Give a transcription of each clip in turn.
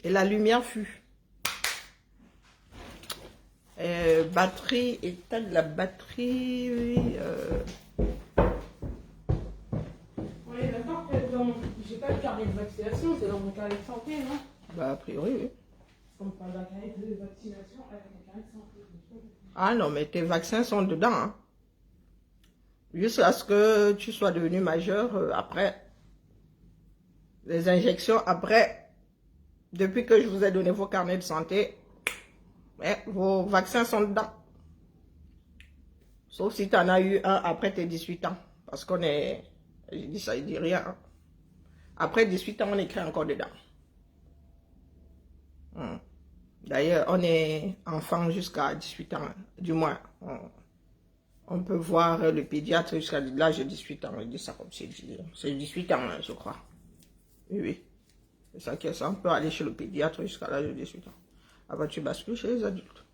Et la lumière fut. Batterie, état de la batterie, oui. Oui, d'accord que j'ai pas le carnet de vaccination, c'est dans mon carnet de santé, non? Bah, a priori, oui. On parle d'un carnet de vaccination avec un carnet de santé. Ah non, mais tes vaccins sont dedans, hein. Jusqu'à ce que tu sois devenu majeur, après, les injections, après, depuis que je vous ai donné vos carnets de santé, vos vaccins sont dedans. Sauf si tu en as eu un après tes 18 ans. Parce qu'on est, je dis ça, il dit rien. Hein. Après 18 ans, on écrit encore dedans. D'ailleurs, on est enfant jusqu'à 18 ans, du moins. On peut voir le pédiatre jusqu'à l'âge de 18 ans. Il dit ça comme c'est 18 ans, hein, je crois. Oui, oui. C'est ça qui est ça. On peut aller chez le pédiatre jusqu'à l'âge de 18 ans. Après, tu bascules chez les adultes.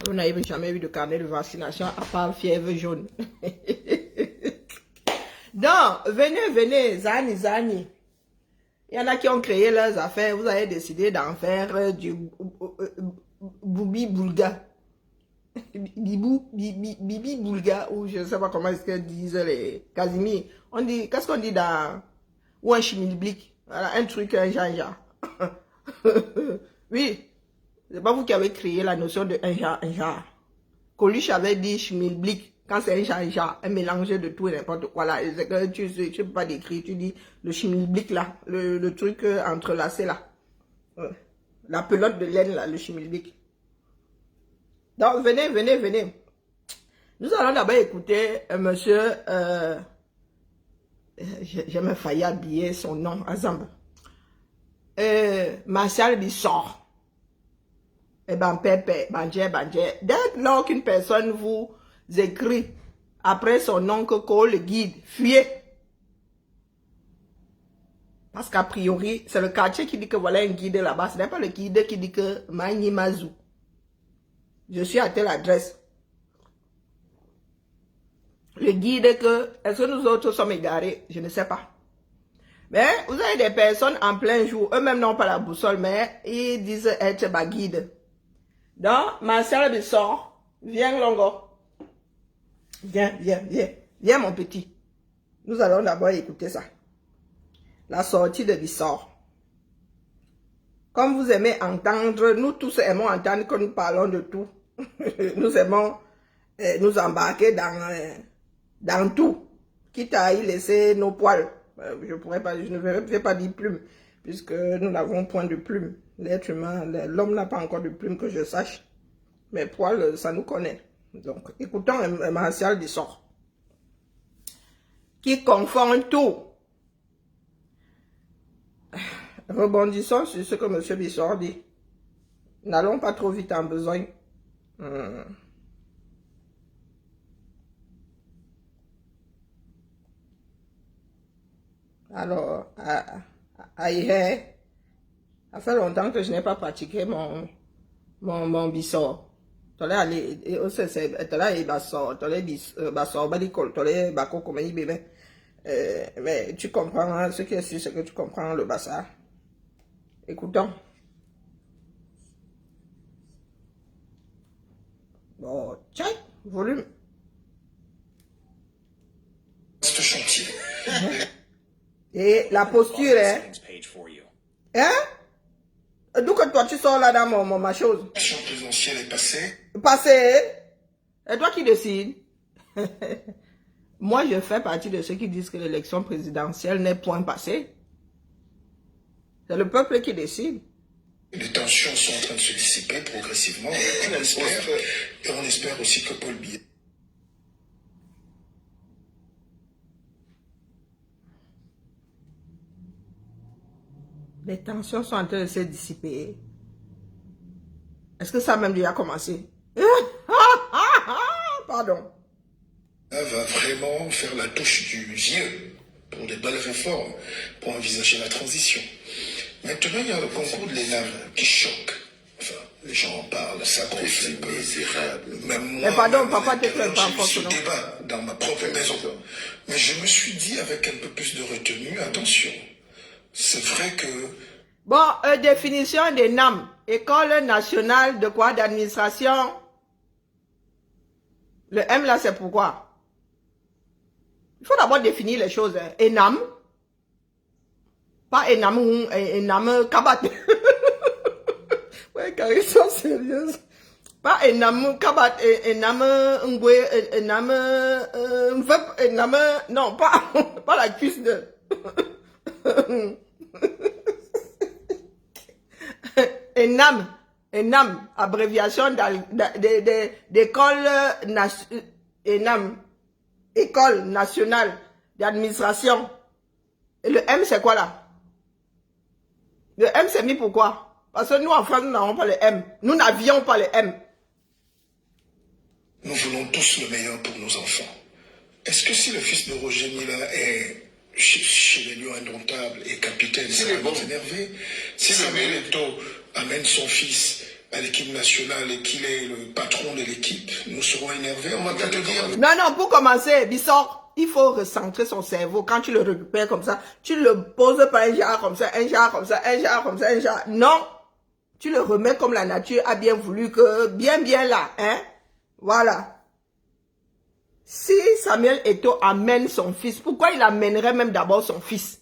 Vous n'avez jamais eu de carnet de vaccination à part fièvre jaune. Donc, venez, Zani, Zani. Il y en a qui ont créé leurs affaires. Vous avez décidé d'en faire du Boubi Boulga. Bibi Boulga, ou je ne sais pas comment est-ce qu'ils disent les Casimir. On dit, qu'est-ce qu'on dit dans... Ou un chimilblick. Voilà, un truc, un genre. Oui. C'est pas vous qui avez créé la notion de un genre. Coluche avait dit chimilblick. Quand c'est un genre, un mélange de tout et n'importe quoi là. C'est que tu ne peux pas décrire, tu dis le chimilblick là. Le truc entrelacé là. La pelote de laine là, le chimilblick. Donc, venez. Nous allons d'abord écouter monsieur, j'ai même failli habiller son nom, Azambe. Martial Bissor. Eh ben, Pépé, Bandje. Dès lors qu'une personne vous écrit après son nom que le guide, fuyez. Parce qu'a priori, c'est le quartier qui dit que voilà un guide là-bas. Ce n'est pas le guide qui dit que Magni Mazou. Je suis à telle adresse. Le guide que, est-ce que nous autres sommes égarés? Je ne sais pas. Mais vous avez des personnes en plein jour, eux-mêmes n'ont pas la boussole, mais ils disent être ma guide. Donc, Marcel Bissor, viens Longo. Viens mon petit. Nous allons d'abord écouter ça. La sortie de Bissor. Comme vous aimez entendre, nous tous aimons entendre que nous parlons de tout. Nous aimons nous embarquer dans tout. Quitte à y laisser nos poils. Je ne vais pas dire plumes, puisque nous n'avons point de plumes. L'être humain, l'homme n'a pas encore de plumes que je sache. Mais poils, ça nous connaît. Donc, écoutons un Martial Bissor. Qui confond tout. Rebondissons sur ce que M. Bissor dit. N'allons pas trop vite en besoin. Alors, ça fait longtemps que je n'ai pas pratiqué mon Bissor. Tole ali tole basso tole basso balicol tole bako comme il bébé. Mais tu comprends hein, ce qui est sûr c'est que tu comprends le bassa. Écoutons. Bon, tiens, volume. Ce chantier. Et la posture hein. Hein? D'où que toi tu sors là dans ma chose. L'élection présidentielle est passée. Passé. Et toi qui décides. Moi, je fais partie de ceux qui disent que l'élection présidentielle n'est point passée. C'est le peuple qui décide. Les tensions sont en train de se dissiper progressivement. Et on espère aussi que Paul Biya. Les tensions sont en train de se dissiper. Est-ce que ça a même déjà commencé? Pardon. Va vraiment faire la touche du vieux pour des belles réformes, pour envisager la transition. Maintenant, il y a le concours de l'ENAM qui choque. Enfin, les gens en parlent, ça gonfle un peu. Même moi, mais pardon, même papa, j'ai eu ce non? débat dans ma propre maison. Mais je me suis dit avec un peu plus de retenue, attention. C'est vrai que Bon, définition des NAM. École nationale de quoi? D'administration. Le M là, c'est pourquoi? Il faut d'abord définir les choses. Hein. ENAM. Pas ENAM, ENAM Kabat. Ouais, car ils sont sérieux. Pas ENAM Kabat, ENAM Ngwe, ENAM Mvep, ENAM... Non, pas, pas la cuisse de... ENAM, ENAM, abréviation d'école ENAM, École nationale d'administration. Et le M, c'est quoi là? Le M, c'est mis pourquoi? Parce que nous, en France, nous n'avons pas le M. Nous n'avions pas le M. Nous voulons tous le meilleur pour nos enfants. Est-ce que si le fils de Roger Mila est chez les Lions indomptables et capitaine, ça va nous énerver? Si Samuel Eto'o amène son fils à l'équipe nationale et qu'il est le patron de l'équipe, nous serons énervés. On va pas te dire... Non, non, pour commencer, Bissor, il faut recentrer son cerveau. Quand tu le récupères comme ça, tu le poses pas un genre comme ça, un genre comme ça, un genre comme ça, un genre. Non! Tu le remets comme la nature a bien voulu que, bien là, hein? Voilà. Si Samuel Eto'o amène son fils, pourquoi il amènerait même d'abord son fils?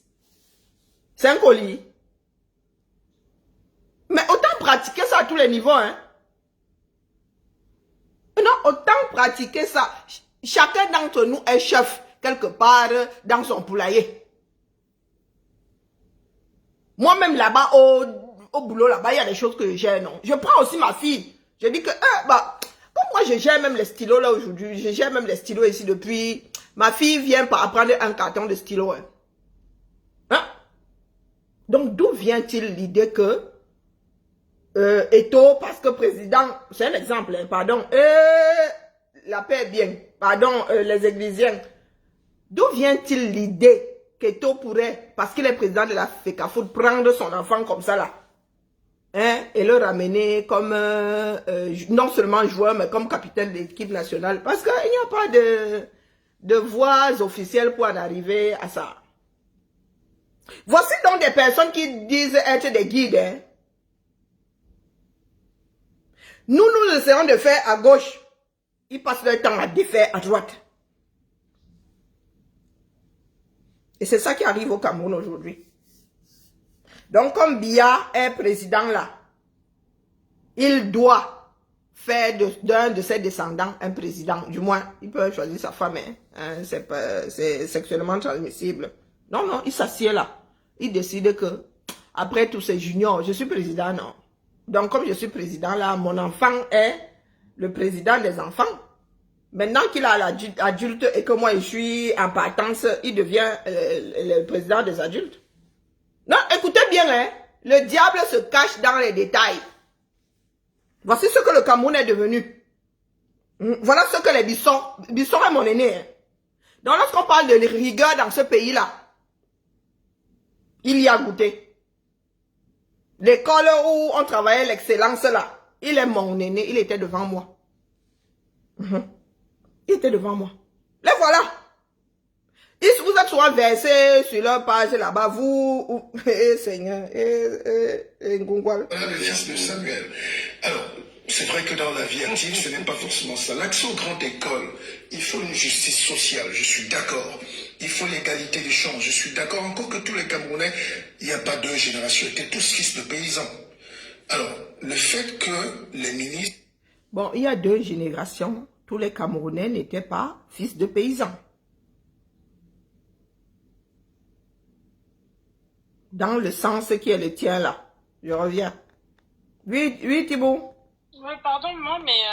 C'est un colis. Mais autant pratiquer ça à tous les niveaux, hein? Non, autant pratiquer ça. Chacun d'entre nous est chef, quelque part, dans son poulailler. Moi-même, là-bas, au boulot, là-bas, il y a des choses que je gère, non? Je prends aussi ma fille. Je dis que, comme moi, je gère même les stylos, là, aujourd'hui. Je gère même les stylos ici depuis... Ma fille vient par prendre un carton de stylos, hein? Donc, d'où vient-il l'idée que Eto'o, parce que président, c'est un exemple, hein, pardon, la paix est bien, pardon, les églisiens, d'où vient-il l'idée qu'Eto'o pourrait, parce qu'il est président de la FECAFOOT, prendre son enfant comme ça là, hein, et le ramener comme, non seulement joueur, mais comme capitaine de l'équipe nationale, parce qu'il n'y a pas de voies officielles pour en arriver à ça. Voici donc des personnes qui disent être des guides, hein. Nous essayons de faire à gauche. Ils passent leur temps à défaire à droite. Et c'est ça qui arrive au Cameroun aujourd'hui. Donc, comme Biya est président là, il doit faire d'un de ses descendants un président. Du moins, il peut choisir sa femme. Hein, c'est sexuellement transmissible. Non, non, il s'assied là. Il décide que, après tous ces juniors, je suis président, non. Donc, comme je suis président là, mon enfant est le président des enfants. Maintenant qu'il a l'adulte et que moi je suis en partance, il devient le président des adultes. Non, écoutez bien, hein, le diable se cache dans les détails. Voici ce que le Cameroun est devenu. Voilà ce que les Bissor est mon aîné. Hein. Donc lorsqu'on parle de rigueur dans ce pays-là, il y a goûté. L'école où on travaillait l'excellence là, il est mon aîné, il était devant moi. Il était devant moi. Les voilà. Ils vous êtes souvent versés sur leur page là-bas, vous, Seigneur, Voilà le fils de Samuel. Alors, c'est vrai que dans la vie active, ce n'est pas forcément ça. L'accès aux grandes écoles, il faut une justice sociale, je suis d'accord. Il faut l'égalité des chances, je suis d'accord. Encore que tous les Camerounais, il n'y a pas deux générations, étaient tous fils de paysans. Alors, le fait que les ministres... Bon, il y a deux générations. Tous les Camerounais n'étaient pas fils de paysans. Dans le sens qui est le tien là. Je reviens. Oui, oui Thibaut. Oui, pardon, maman, mais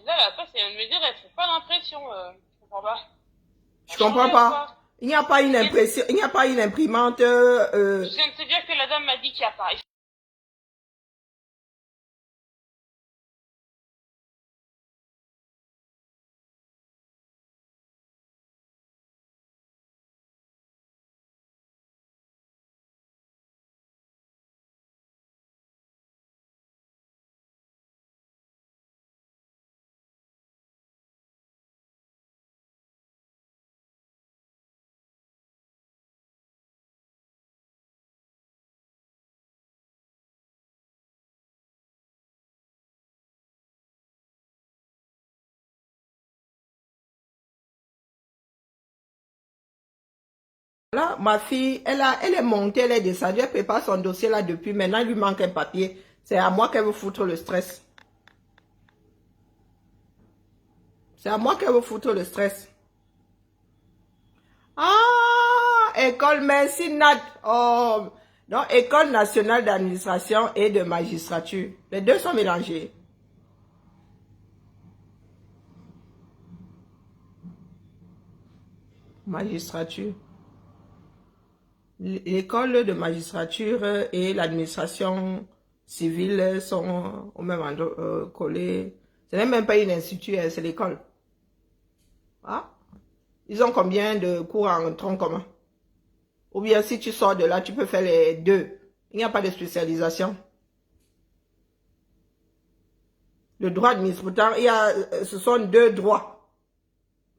là, la passe, elle vient de me dire, elle fait pas l'impression. Je comprends pas. Je comprends pas. Il n'y a pas une impression, il n'y a pas une imprimante. Je viens de te dire que la dame m'a dit qu'il n'y a pas. Là, ma fille, elle est montée, elle est descendue, elle prépare son dossier là depuis. Maintenant, il lui manque un papier. C'est à moi qu'elle veut foutre le stress. C'est à moi qu'elle veut foutre le stress. Ah, école, merci Nat. Oh, non, école nationale d'administration et de magistrature. Les deux sont mélangés. Magistrature. L'école de magistrature et l'administration civile sont au même endroit collés. Ce n'est même pas une institut, c'est l'école. Ah? Ils ont combien de cours en tronc commun? Ou bien si tu sors de là, tu peux faire les deux. Il n'y a pas de spécialisation. Le droit administratif, ce sont deux droits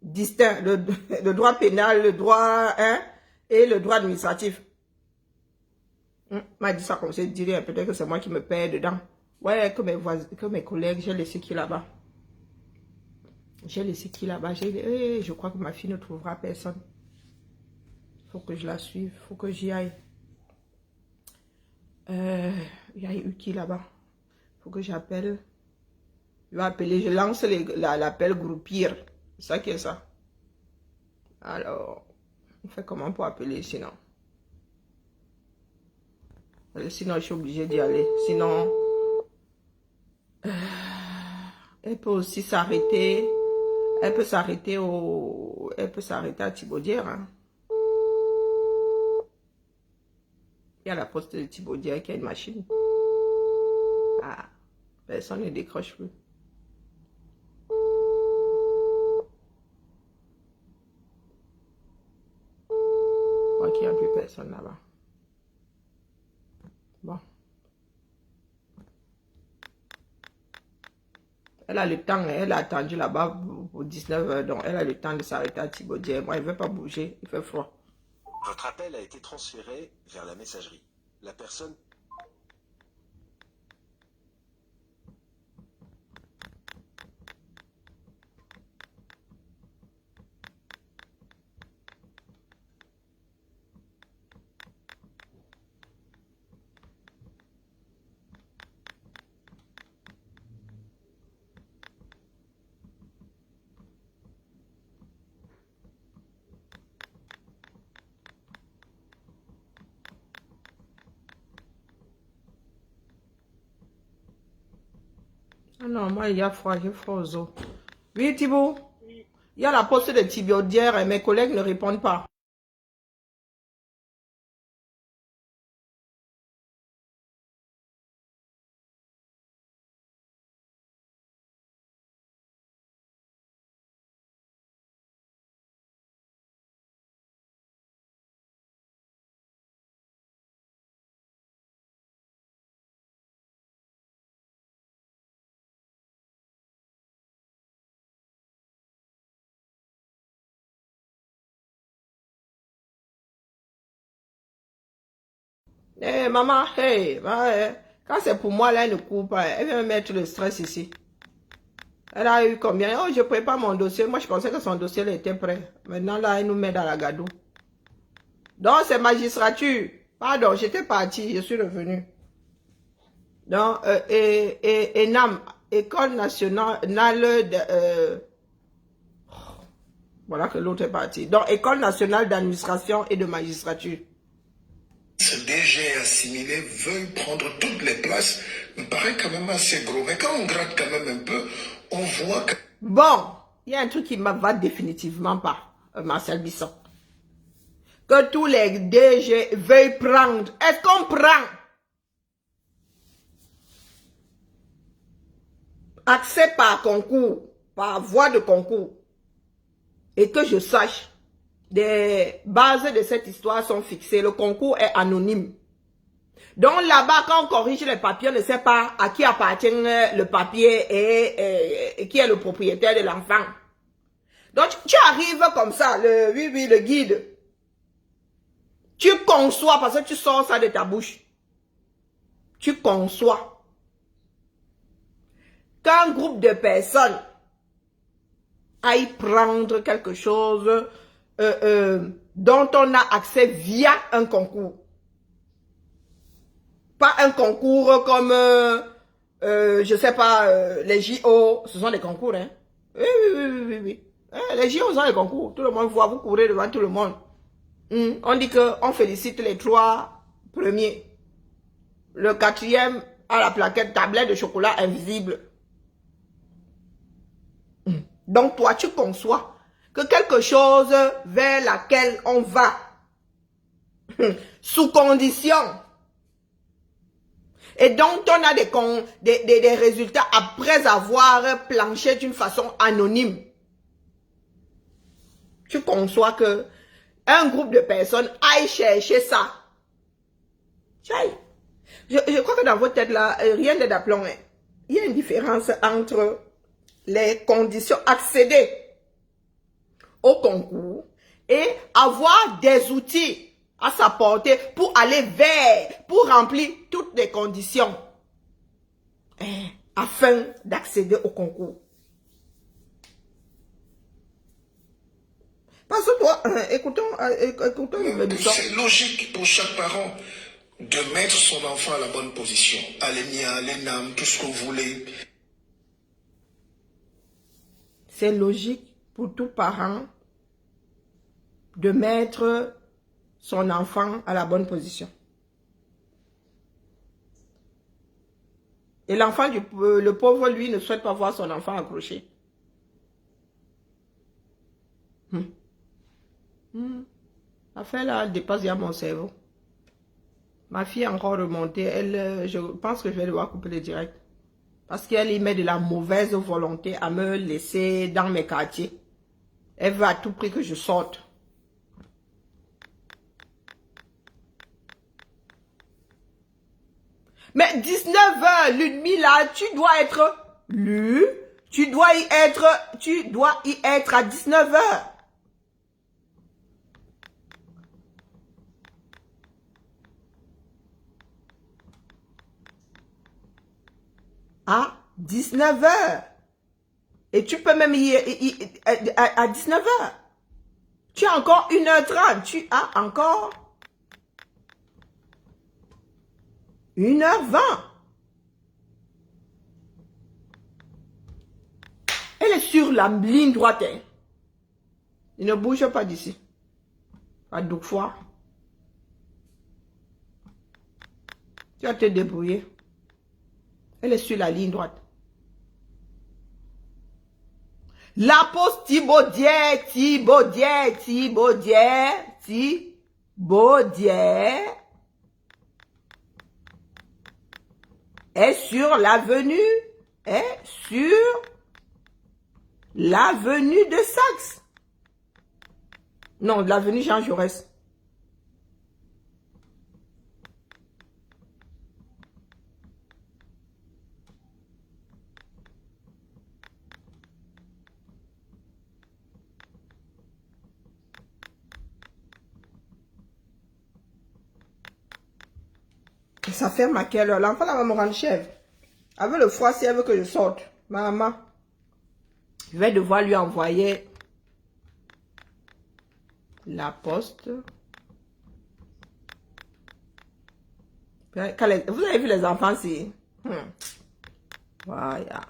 distincts. Le droit pénal, le droit et le droit administratif. M'a dit ça comme ça, je dirais peut-être que c'est moi qui me perds dedans. Ouais, que mes collègues, j'ai laissé qui là-bas? J'ai laissé qui là-bas? Je crois que ma fille ne trouvera personne. Faut que je la suive, faut que j'y aille. Il y a eu qui là-bas? Faut que j'appelle. Je vais appeler, je lance l'appel groupier. C'est ça qui est ça. Alors, on fait comment pour appeler sinon? Sinon, je suis obligée d'y aller. Sinon, elle peut aussi s'arrêter. Elle peut s'arrêter à Thibaudière. Hein. Il y a la poste de Thibaudière qui a une machine. Ah, personne ne décroche plus. Je crois qu'il n'y a plus personne là-bas. Bon. Elle a le temps, elle a attendu là-bas pour 19 h, donc elle a le temps de s'arrêter à Thibaudière. Moi, elle ne veut pas bouger, il fait froid. Votre appel a été transféré vers la messagerie. La personne... Ah non, moi, il y a froid, j'ai froid aux os. Oui, Thibaut? Il y a la poste de Thibaudière et mes collègues ne répondent pas. Eh, maman, hey, quand c'est pour moi, là, elle ne court pas. Elle vient me mettre le stress ici. Elle a eu combien? Oh, je prépare mon dossier. Moi, je pensais que son dossier là, était prêt. Maintenant, là, elle nous met dans la gadoue. Donc, c'est magistrature. Pardon, j'étais partie, je suis revenue. Donc, ENAM, École nationale de... voilà que l'autre est parti. Donc, École nationale d'administration et de magistrature. Ce DG assimilé veut prendre toutes les places, me paraît quand même assez gros. Mais quand on gratte quand même un peu, on voit que... Bon, il y a un truc qui ne va définitivement pas, Marcel Bisson. Que tous les DG veuillent prendre. Est-ce qu'on prend accès par concours, par voie de concours? Et que je sache, des bases de cette histoire sont fixées. Le concours est anonyme. Donc là-bas, quand on corrige les papiers, on ne sait pas à qui appartient le papier et qui est le propriétaire de l'enfant. Donc tu arrives comme ça, le guide. Tu conçois, parce que tu sors ça de ta bouche. Tu conçois qu'un groupe de personnes aille prendre quelque chose dont on a accès via un concours. Pas un concours comme, je sais pas, les JO, ce sont des concours, hein. Oui, oui, oui, oui, oui. Les JO sont des concours, tout le monde voit, vous courez devant tout le monde. On dit qu'on félicite les 3 premiers. Le 4e a la plaquette tablette de chocolat invisible. Donc toi, tu conçois que quelque chose vers laquelle on va, sous condition, et donc on a des résultats après avoir planché d'une façon anonyme. Tu conçois que un groupe de personnes aille chercher ça. Je crois que dans votre tête là, rien n'est d'aplomb. Il y a une différence entre les conditions, accéder au concours et avoir des outils à sa portée pour aller vers, pour remplir toutes les conditions afin d'accéder au concours. Parce que toi, écoutons l'émission. C'est logique pour chaque parent de mettre son enfant à la bonne position. À l'ENIA, à l'ENAM, tout ce que vous voulez. C'est logique pour tout parent de mettre son enfant à la bonne position. Et l'enfant, le pauvre, lui, ne souhaite pas voir son enfant accroché. L'affaire là, elle dépasse bien mon cerveau. Ma fille est encore remontée. Elle, je pense que je vais devoir couper le direct. Parce qu'elle y met de la mauvaise volonté à me laisser dans mes quartiers. Elle veut à tout prix que je sorte. Mais 19h, l'ennemi là, tu dois être lu. Tu dois y être à 19h. À 19h. Et tu peux même à 19h. Tu as encore 1h30. Tu as encore 1h20. Elle est sur la ligne droite. Hein. Il ne bouge pas d'ici. À deux fois. Tu vas te débrouiller. Elle est sur la ligne droite. La pause Thibaudier est sur l'avenue, de Saxe. Non, l'avenue Jean Jaurès. Et ça ferme à quelle heure? L'enfant va me rendre chèvre. Avec le froid, si elle veut que je sorte, maman, je vais devoir lui envoyer la poste. Vous avez vu les enfants ici? Voilà.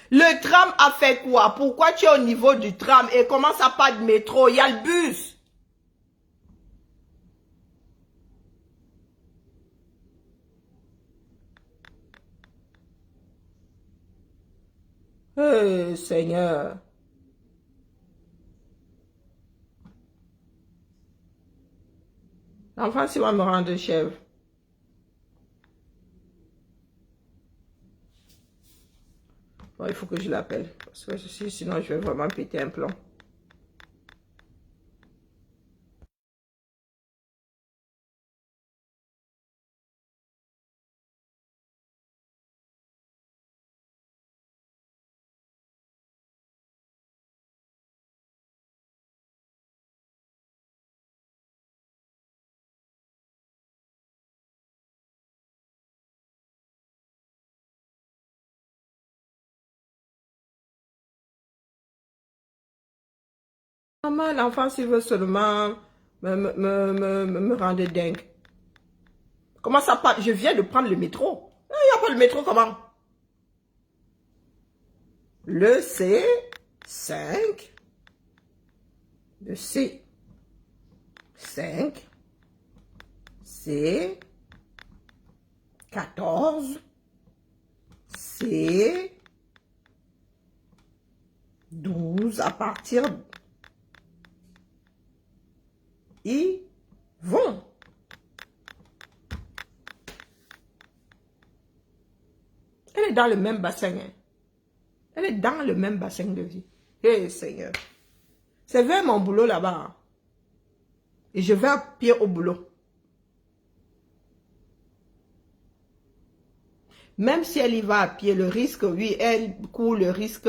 Le tram a fait quoi? Pourquoi tu es au niveau du tram et comment ça pas de métro? Il y a le bus. Seigneur. L'enfant, si va me rendre chèvre. Bon, il faut que je l'appelle. Parce que sinon, je vais vraiment péter un plomb. Maman, l'enfant, s'il veut seulement me rendre dingue. Comment ça passe? Je viens de prendre le métro. Il n'y a pas le métro, comment? Le C5. Le C5. C14. C12 à partir. Ils vont. Elle est dans le même bassin. Hein. Elle est dans le même bassin de vie. Hé, Seigneur. C'est vers mon boulot là-bas. Et je vais à pied au boulot. Même si elle y va à pied, le risque, oui, elle court le risque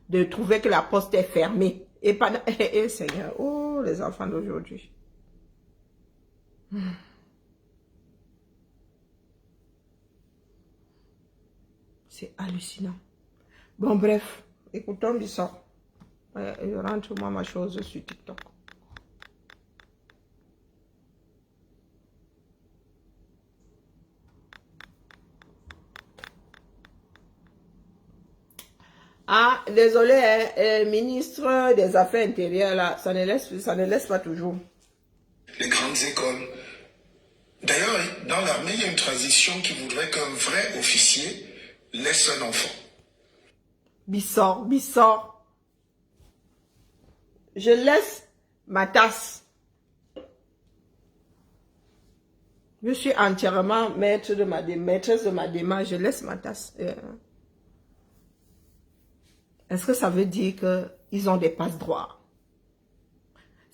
de trouver que la poste est fermée. Et pendant... Eh, Seigneur, oh, les enfants d'aujourd'hui. C'est hallucinant. Bon, bref, écoutons Bissot. Rentre-moi ma chose sur TikTok. Ah, désolé, hein, ministre des Affaires intérieures, là, ça ne laisse pas toujours. Les grandes écoles. D'ailleurs, dans l'armée, il y a une tradition qui voudrait qu'un vrai officier laisse un enfant. Bissot. Je laisse ma tasse. Je suis entièrement maîtresse de ma démarche. Je laisse ma tasse. Est-ce que ça veut dire qu'ils ont des passe-droits?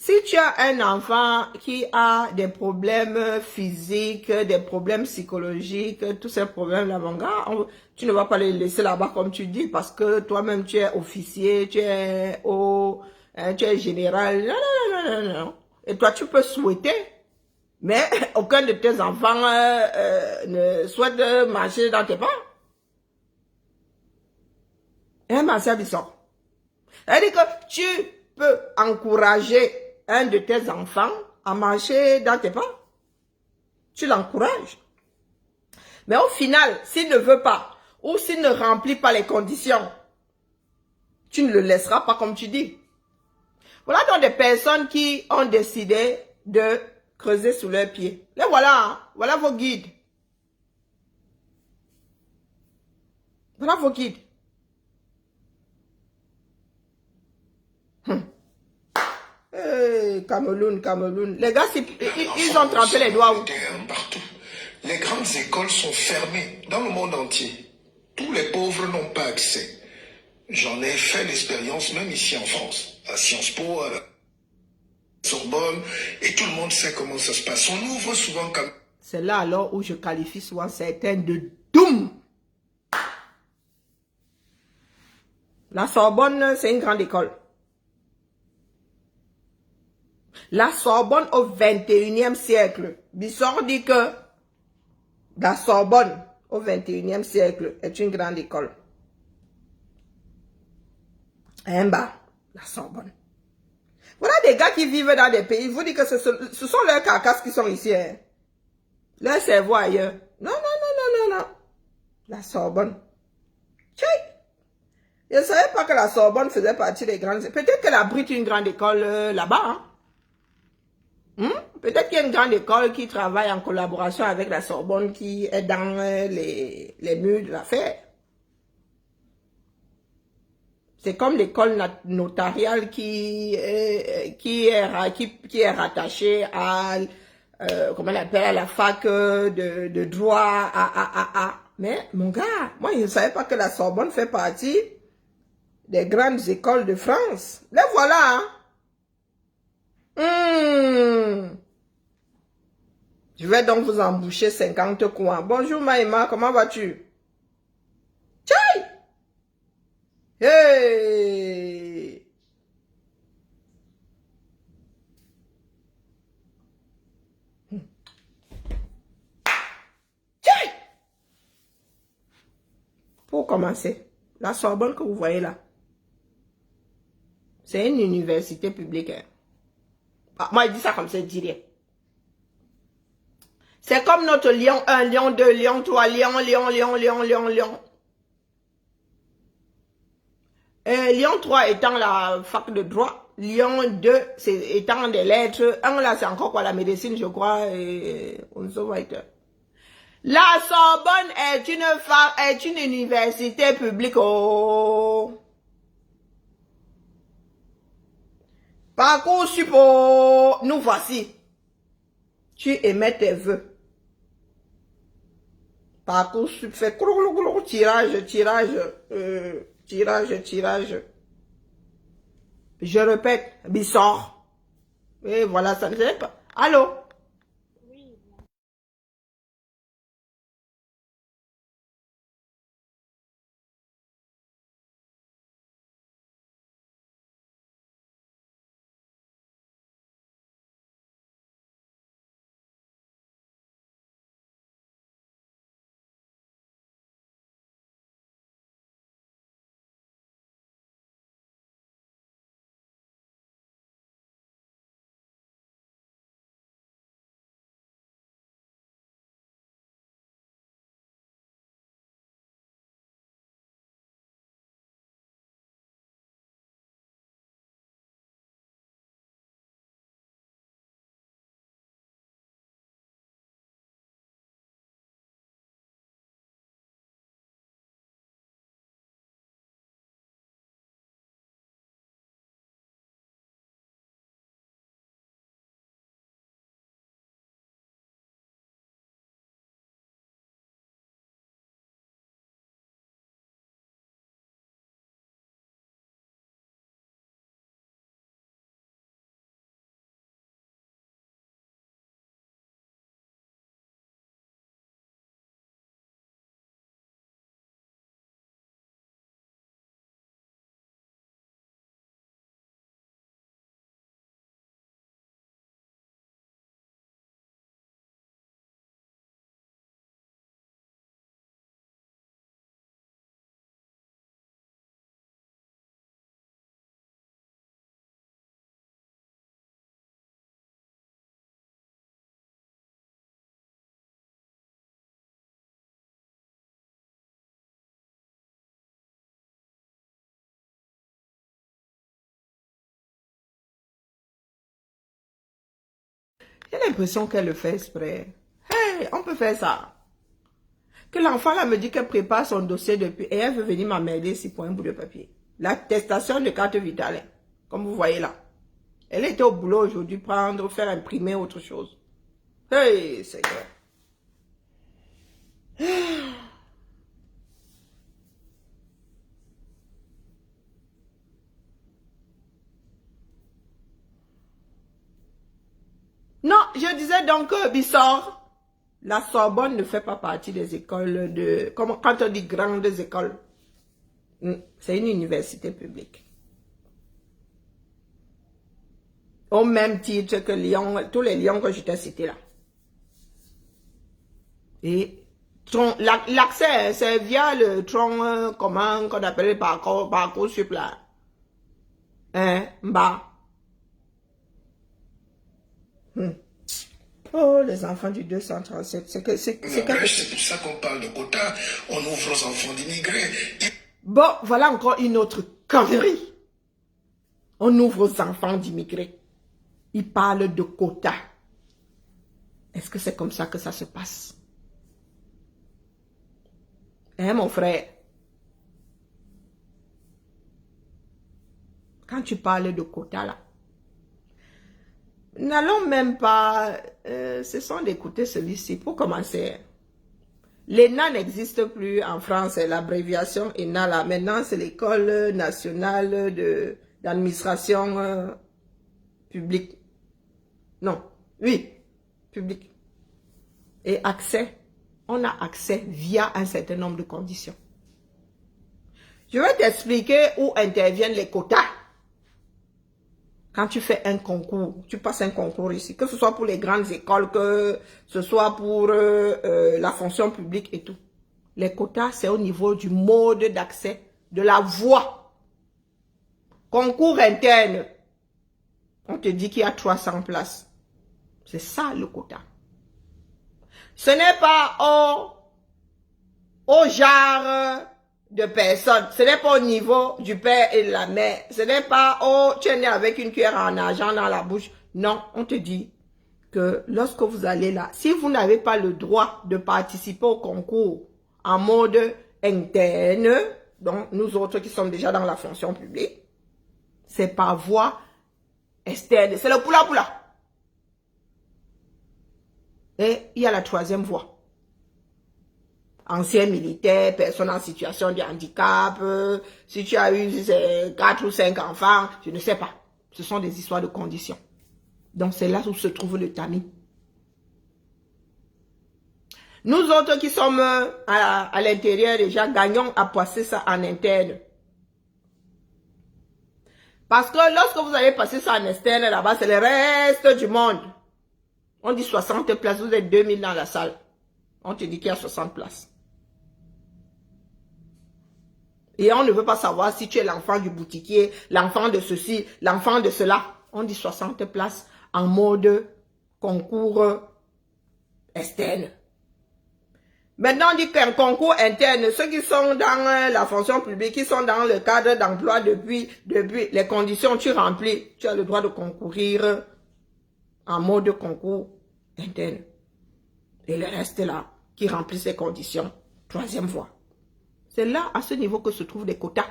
Si tu as un enfant qui a des problèmes physiques, des problèmes psychologiques, tous ces problèmes-là, mon gars, tu ne vas pas les laisser là-bas comme tu dis, parce que toi-même tu es officier, tu es général. Non. Et toi, tu peux souhaiter, mais aucun de tes enfants ne souhaite marcher dans tes pas. Hein, Marcia Bissot? C'est-à-dire que tu peux encourager un de tes enfants à marcher dans tes pas. Tu l'encourages. Mais au final, s'il ne veut pas, ou s'il ne remplit pas les conditions, tu ne le laisseras pas comme tu dis. Voilà donc des personnes qui ont décidé de creuser sous leurs pieds. Les voilà, hein? Voilà vos guides. Voilà vos guides. Cameroun. Les gars, ils ont trempé les doigts. Partout. Les grandes écoles sont fermées dans le monde entier. Tous les pauvres n'ont pas accès. J'en ai fait l'expérience même ici en France, à Sciences Po, à la Sorbonne, et tout le monde sait comment ça se passe. On ouvre souvent comme... C'est là alors où je qualifie souvent certains de doom. La Sorbonne, c'est une grande école. La Sorbonne au 21e siècle. Bissot dit que la Sorbonne au 21e siècle est une grande école. En bas, la Sorbonne. Voilà des gars qui vivent dans des pays. Vous dites que ce sont leurs carcasses qui sont ici. Hein. Leur cerveau ailleurs. Non. La Sorbonne. Tchai. Je ne savais pas que la Sorbonne faisait partie des grandes... Peut-être qu'elle abrite une grande école là-bas. Hein? Peut-être qu'il y a une grande école qui travaille en collaboration avec la Sorbonne qui est dans les murs de l'affaire. C'est comme l'école notariale qui est rattachée à, comment on appelle, à la fac de droit, Mais, mon gars, moi, je ne savais pas que la Sorbonne fait partie des grandes écoles de France. Les voilà, hein. Je vais donc vous emboucher 50 coins. Bonjour Maïma, comment vas-tu? Tchai! Hey! Tchai! Pour commencer, la Sorbonne que vous voyez là, C'est une université publique. Hein. Ah, moi, je dis ça comme ça, je dis rien. C'est comme notre Lyon 1, Lyon 2, Lyon 3, Lyon. Lyon 3 étant la fac de droit. Lyon 2 étant des lettres. 1 là, c'est encore quoi, la médecine, je crois. On se voit. La Sorbonne est une université publique. Oh. Parcoursup, oh. Nous voici. Tu émets tes vœux. Parcoursup fait tirage. Je répète, Bissor. Et voilà, ça ne sait pas. Allô? J'ai l'impression qu'elle le fait exprès. Hey, on peut faire ça. Que l'enfant là me dit qu'elle prépare son dossier depuis et elle veut venir m'emmerder ici pour un bout de papier. L'attestation de carte vitale, comme vous voyez là. Elle était au boulot aujourd'hui, faire imprimer autre chose. Hey, Seigneur. Non, je disais donc que Bissor, la Sorbonne ne fait pas partie des écoles de... Comme quand on dit grandes écoles. C'est une université publique. Au même titre que Lyon, tous les Lyons que je t'ai cités là. Et l'accès, c'est via le tronc comment qu'on appelle Parcoursup là. Hein, bas. Oh, les enfants du 237, c'est pour ça qu'on parle de quotas. On ouvre aux enfants d'immigrés. Bon, voilà encore une autre connerie. On ouvre aux enfants d'immigrés. Ils parlent de quotas. Est-ce que c'est comme ça que ça se passe? Hein, mon frère? Quand tu parles de quotas là, n'allons même pas, cessons d'écouter celui-ci pour commencer. L'ENA n'existe plus en France, l'abréviation ENA là. Maintenant, c'est l'École nationale d'administration publique. Non, oui, publique. Et accès, on a accès via un certain nombre de conditions. Je vais t'expliquer où interviennent les quotas. Quand tu fais un concours, tu passes un concours ici, que ce soit pour les grandes écoles, que ce soit pour la fonction publique et tout. Les quotas, c'est au niveau du mode d'accès, de la voie. Concours interne. On te dit qu'il y a 300 places. C'est ça le quota. Ce n'est pas au genre de personnes. Ce n'est pas au niveau du père et de la mère. Ce n'est pas tu es né avec une cuillère en argent dans la bouche. Non, on te dit que lorsque vous allez là, si vous n'avez pas le droit de participer au concours en mode interne, donc nous autres qui sommes déjà dans la fonction publique, c'est par voie externe. C'est le poula-poula. Et il y a la troisième voie. Ancien militaire, personne en situation de handicap, si tu as eu 4 ou 5 enfants, je ne sais pas. Ce sont des histoires de conditions. Donc c'est là où se trouve le tamis. Nous autres qui sommes à l'intérieur déjà, gagnons à passer ça en interne. Parce que lorsque vous allez passer ça en externe là-bas, c'est le reste du monde. On dit 60 places, vous êtes 2000 dans la salle. On te dit qu'il y a 60 places. Et on ne veut pas savoir si tu es l'enfant du boutiquier, l'enfant de ceci, l'enfant de cela. On dit 60 places en mode concours externe. Maintenant, on dit qu'un concours interne, ceux qui sont dans la fonction publique, qui sont dans le cadre d'emploi depuis les conditions tu remplis, tu as le droit de concourir en mode concours interne. Et le reste là, qui remplit ces conditions, troisième voie. C'est là, à ce niveau, que se trouvent les quotas.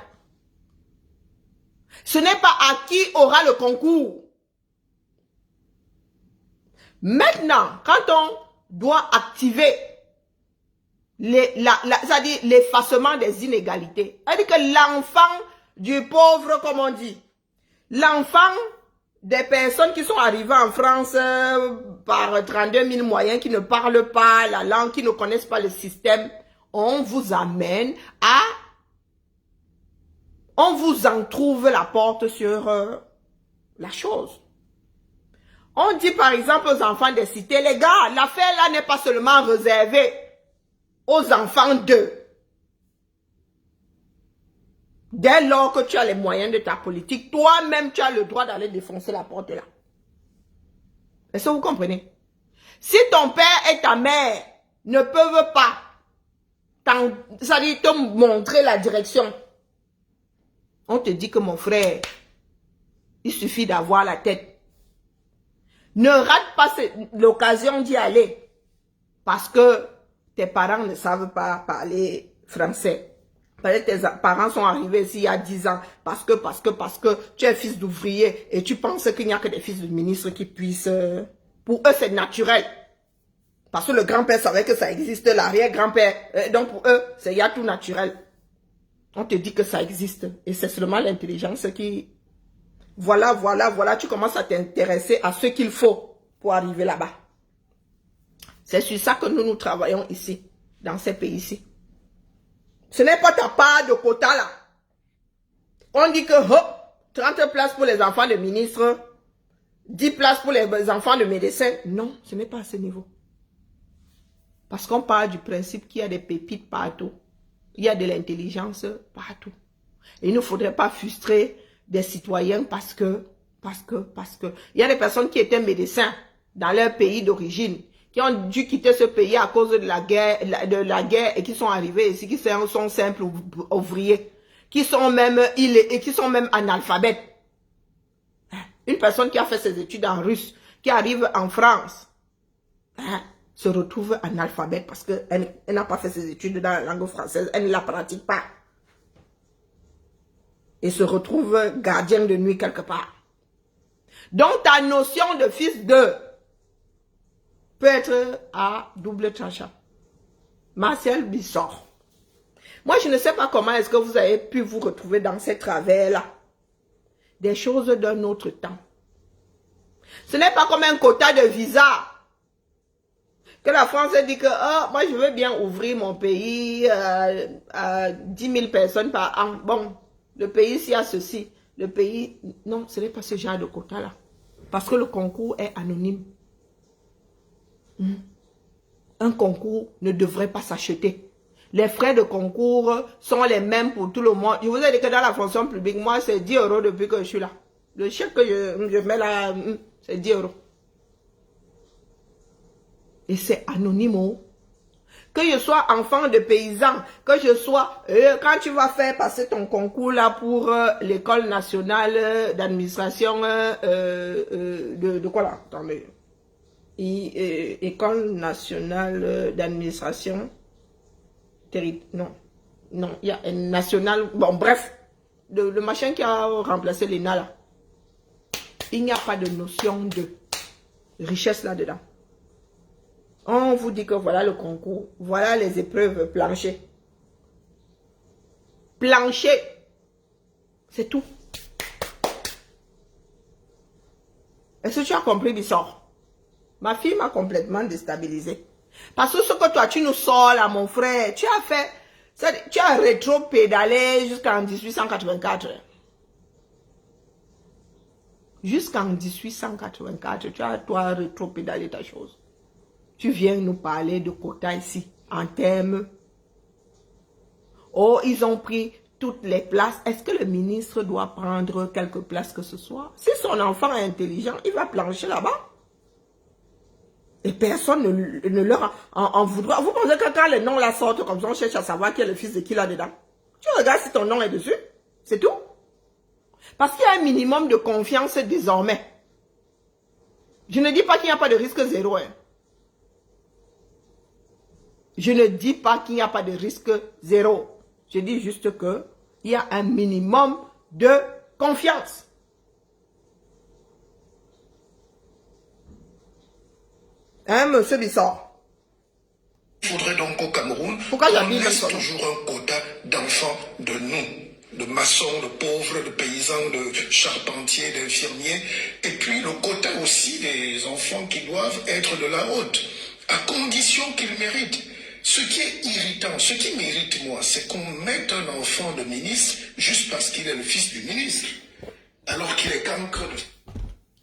Ce n'est pas à qui aura le concours. Maintenant, quand on doit activer c'est-à-dire l'effacement des inégalités, c'est-à-dire que l'enfant du pauvre, comme on dit, l'enfant des personnes qui sont arrivées en France par 32 000 moyens, qui ne parlent pas la langue, qui ne connaissent pas le système, on vous amène à... On vous en trouve la porte sur la chose. On dit par exemple aux enfants des cités, les gars, l'affaire là n'est pas seulement réservée aux enfants d'eux. Dès lors que tu as les moyens de ta politique, toi-même tu as le droit d'aller défoncer la porte là. Est-ce que vous comprenez? Si ton père et ta mère ne peuvent pas te montrer la direction, on te dit que mon frère, il suffit d'avoir la tête. Ne rate pas l'occasion d'y aller parce que tes parents ne savent pas parler français. Peut-être tes parents sont arrivés ici il y a 10 ans parce que tu es fils d'ouvrier et tu penses qu'il n'y a que des fils de ministres qui puissent... Pour eux, c'est naturel. Parce que le grand-père savait que ça existe, l'arrière-grand-père. Donc pour eux, il y a tout naturel. On te dit que ça existe. Et c'est seulement l'intelligence qui... Voilà, tu commences à t'intéresser à ce qu'il faut pour arriver là-bas. C'est sur ça que nous travaillons ici, dans ces pays-ci. Ce n'est pas ta part de quota là. On dit que 30 places pour les enfants de ministres, 10 places pour les enfants de médecins. Non, ce n'est pas à ce niveau. Parce qu'on parle du principe qu'il y a des pépites partout. Il y a de l'intelligence partout. Et il ne faudrait pas frustrer des citoyens parce que il y a des personnes qui étaient médecins dans leur pays d'origine, qui ont dû quitter ce pays à cause de la guerre et qui sont arrivés ici, qui sont simples ouvriers, qui sont même analphabètes. Une personne qui a fait ses études en russe, qui arrive en France, se retrouve analphabète parce qu'elle n'a pas fait ses études dans la langue française, elle ne la pratique pas. Et se retrouve gardien de nuit quelque part. Donc ta notion de fils de peut être à double tranchant. Martial Bissort. Moi, je ne sais pas comment est-ce que vous avez pu vous retrouver dans ces travers-là. Des choses d'un autre temps. Ce n'est pas comme un quota de visa. Que la France dit que, oh, moi je veux bien ouvrir mon pays à 10 000 personnes par an. Bon, le pays, s'il y a ceci. Le pays, non, ce n'est pas ce genre de quota-là. Parce que le concours est anonyme. Un concours ne devrait pas s'acheter. Les frais de concours sont les mêmes pour tout le monde. Je vous ai dit que dans la fonction publique, moi, c'est 10 € depuis que je suis là. Le chèque que je mets là, c'est 10 €. Et c'est anonyme. Oh. Que je sois enfant de paysan, que je sois... quand tu vas faire passer ton concours là pour l'école nationale d'administration... de quoi là? Attendez. École nationale d'administration... Non, il y a un national... Bon, bref. Le machin qui a remplacé l'ENA là. Il n'y a pas de notion de richesse là-dedans. On vous dit que voilà le concours, voilà les épreuves plancher. Plancher, c'est tout. Est-ce que tu as compris, Bissor? Ma fille m'a complètement déstabilisé. Parce que ce que toi, tu nous sors là, mon frère, tu as fait, tu as rétro-pédalé jusqu'en 1884. Jusqu'en 1884, tu as, toi, rétro-pédalé ta chose. Tu viens nous parler de quotas ici, en termes. Oh, ils ont pris toutes les places. Est-ce que le ministre doit prendre quelques places que ce soit? Si son enfant est intelligent, il va plancher là-bas. Et personne ne leur en voudra. Vous pensez que quand les noms là sortent comme ça, on cherche à savoir qui est le fils de qui là-dedans? Tu regardes si ton nom est dessus. C'est tout. Parce qu'il y a un minimum de confiance désormais. Je ne dis pas qu'il n'y a pas de risque zéro. Hein. Je ne dis pas qu'il n'y a pas de risque zéro. Je dis juste que il y a un minimum de confiance. Hein, monsieur Bissor? Il faudrait donc au Cameroun Pourquoi qu'on laisse toujours un quota d'enfants de nous, de maçons, de pauvres, de paysans, de charpentiers, d'infirmiers, et puis le quota aussi des enfants qui doivent être de la haute, à condition qu'ils méritent. Ce qui est irritant, ce qui m'irrite moi, c'est qu'on mette un enfant de ministre juste parce qu'il est le fils du ministre, alors qu'il est cancre de...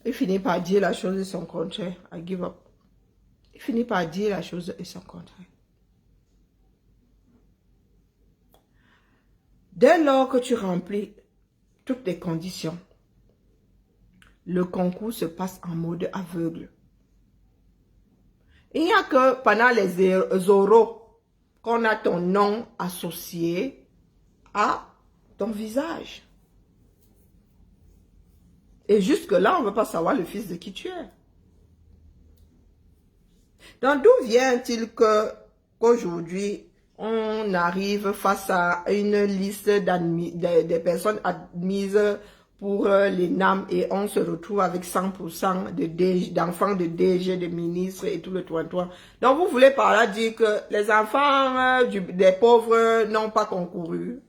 Il finit par dire la chose et son contraire. I give up. Il finit par dire la chose et son contraire. Dès lors que tu remplis toutes les conditions, le concours se passe en mode aveugle. Il n'y a que pendant les oraux qu'on a ton nom associé à ton visage. Et jusque-là, on ne veut pas savoir le fils de qui tu es. Donc, d'où vient-il qu'aujourd'hui, on arrive face à une liste des personnes admises pour les NAM et on se retrouve avec 100% d'enfants de DG, de ministres et tout le toit. Donc, vous voulez par là dire que les enfants des pauvres n'ont pas concouru.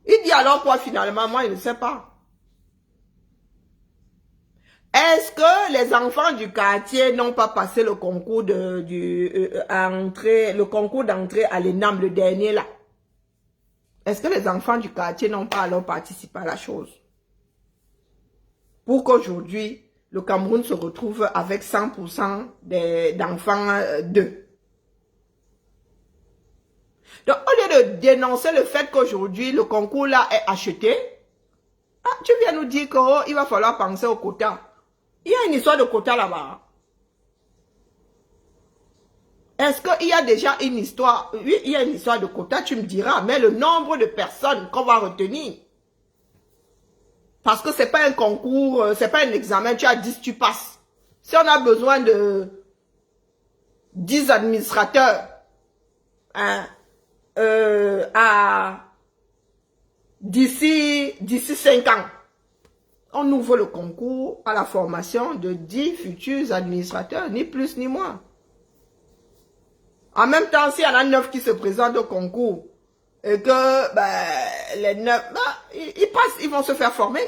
Il dit alors quoi finalement? Moi, je ne sais pas. Est-ce que les enfants du quartier n'ont pas passé le concours le concours d'entrée à l'ENAM, le dernier là? Est-ce que les enfants du quartier n'ont pas alors participé à la chose? Pour qu'aujourd'hui, le Cameroun se retrouve avec 100% d'enfants d'eux. Donc, au lieu de dénoncer le fait qu'aujourd'hui, le concours là est acheté, tu viens nous dire qu'il va falloir penser au quota. Il y a une histoire de quota là-bas. Est-ce qu'il y a déjà une histoire? Oui, il y a une histoire de quota, tu me diras, mais le nombre de personnes qu'on va retenir. Parce que ce n'est pas un concours, ce n'est pas un examen, tu as 10, tu passes. Si on a besoin de 10 administrateurs, d'ici 5 ans, on ouvre le concours à la formation de 10 futurs administrateurs, ni plus ni moins. En même temps, s'il y en a 9 qui se présentent au concours, et que les 9, ils passent, ils vont se faire former.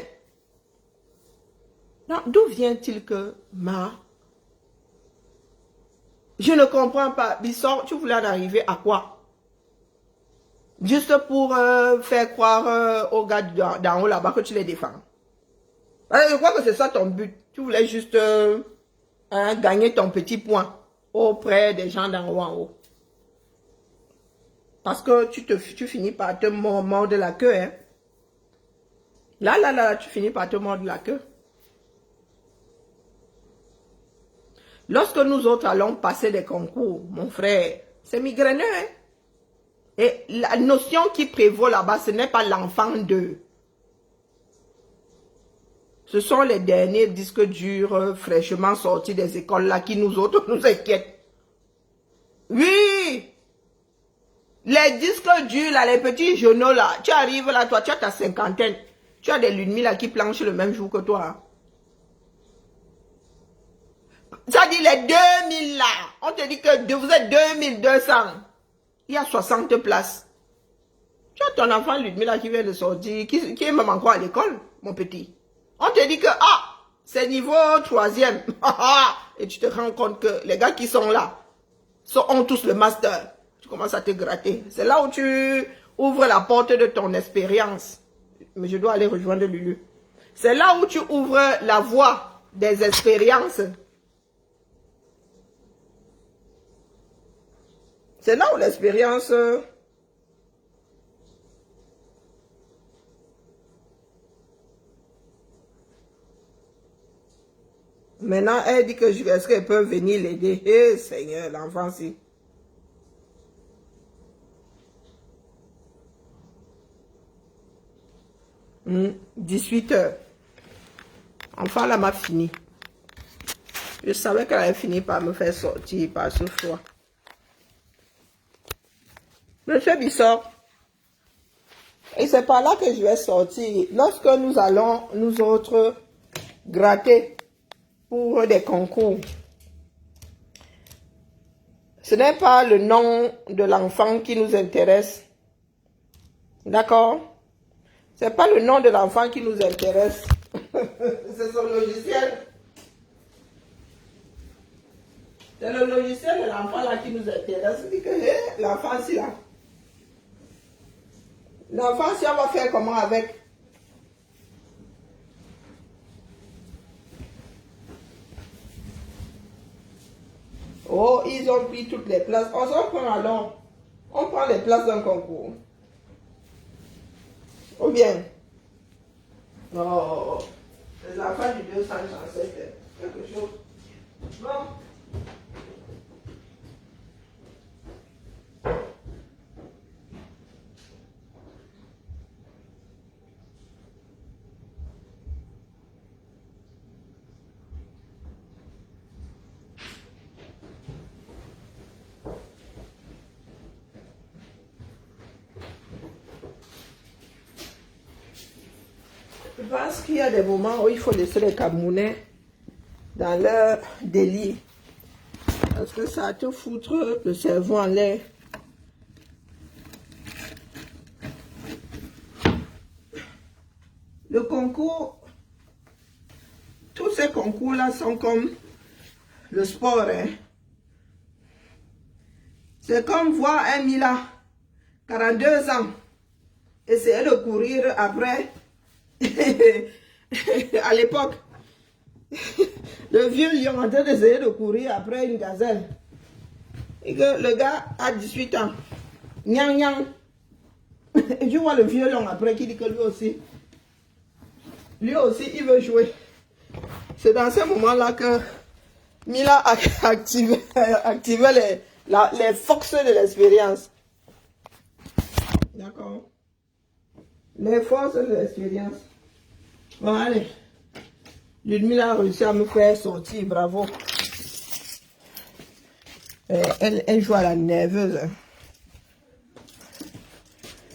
D'où vient-il que je ne comprends pas. Bissor, tu voulais en arriver à quoi? Juste pour faire croire aux gars d'en haut là-bas que tu les défends. Je crois que c'est ça ton but. Tu voulais juste gagner ton petit point auprès des gens d'en haut en haut. Parce que tu finis par te mordre la queue. Hein. Là, tu finis par te mordre la queue. Lorsque nous autres allons passer des concours, mon frère, c'est migraineux. Hein? Et la notion qui prévaut là-bas, ce n'est pas l'enfant d'eux. Ce sont les derniers disques durs fraîchement sortis des écoles là qui nous autres nous inquiètent. Oui! Les disques durs là, les petits journaux là, tu arrives là, toi, tu as ta cinquantaine. Tu as des lunemis là qui planchent le même jour que toi. Ça dit les 2000 là. On te dit que vous êtes 2200. Il y a 60 places. Tu as ton enfant Ludmila là qui vient de sortir, qui est même encore à l'école, mon petit. On te dit que, c'est niveau 3e. Et tu te rends compte que les gars qui sont là ont tous le master. Tu commences à te gratter. C'est là où tu ouvres la porte de ton expérience. Mais je dois aller rejoindre Lulu. C'est là où tu ouvres la voie des expériences. C'est là où l'expérience... Maintenant, elle dit que est-ce qu'elle peut venir l'aider? Eh, Seigneur, l'enfant, si. Mmh, 18 heures. Enfin, là, m'a fini. Je savais qu'elle avait fini par me faire sortir par ce froid. Monsieur Bissot, et c'est par là que je vais sortir. Lorsque nous allons, nous autres, gratter pour des concours, ce n'est pas le nom de l'enfant qui nous intéresse. D'accord? C'est pas le nom de l'enfant qui nous intéresse. C'est son logiciel. C'est le logiciel de l'enfant là qui nous intéresse. C'est que l'enfant si là. L'enfant si on va faire comment avec? Oh, ils ont pris toutes les places. On s'en prend alors. On prend les places d'un concours. Ou bien. Oh, les enfants du 237, quelque chose. Bon. Je pense qu'il y a des moments où il faut laisser les Camerounais dans leur délire. Parce que ça te foutre le cerveau en l'air. Le concours, tous ces concours-là sont comme le sport. Hein. C'est comme voir un Mila, 42 ans, essayer de courir après. À l'époque, le vieux lion en train d'essayer de courir après une gazelle. Et que le gars a 18 ans. Nyang nyang. Et tu vois le vieux lion après qui dit que lui aussi, il veut jouer. C'est dans ce moment-là que Mila a activé les forces de l'expérience. D'accord. Les forces de l'expérience. Bon, allez. Ludmila a réussi à me faire sortir, bravo. Elle joue à la nerveuse.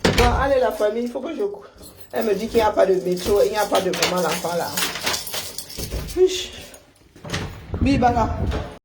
Bon, allez la famille, il faut que je... Elle me dit qu'il n'y a pas de métro, il n'y a pas de maman l'enfant là. Bibala.